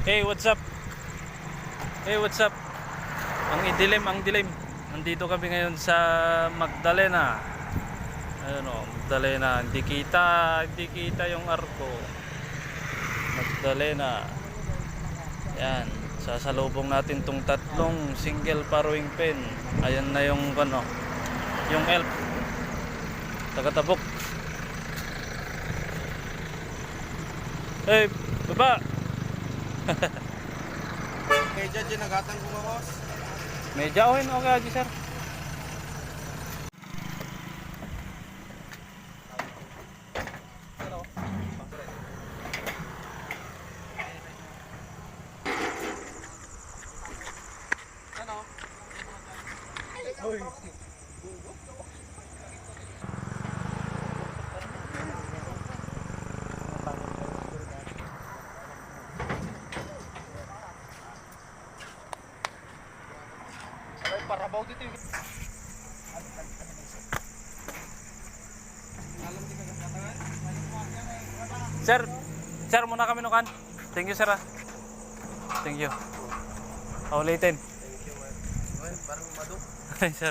Hey, what's up? Hey, what's up? Ang idilim, ang dilim. Nandito kami ngayon sa Magdalena. Ayun o, Magdalena. Hindi kita yung arko. Magdalena. Yan. Sasalubong natin tong tatlong single parrowing pen. Ayan na yung ano, yung elf. Tagatabok. Hey, baba. Medya dyan nagatang kumahos. Medya oin okay aja sir. Ano? Oy. Parabaw dito yung Sir, sir muna kami nukan. Thank you sir. Thank you. Ulitin. parang madok. Sir.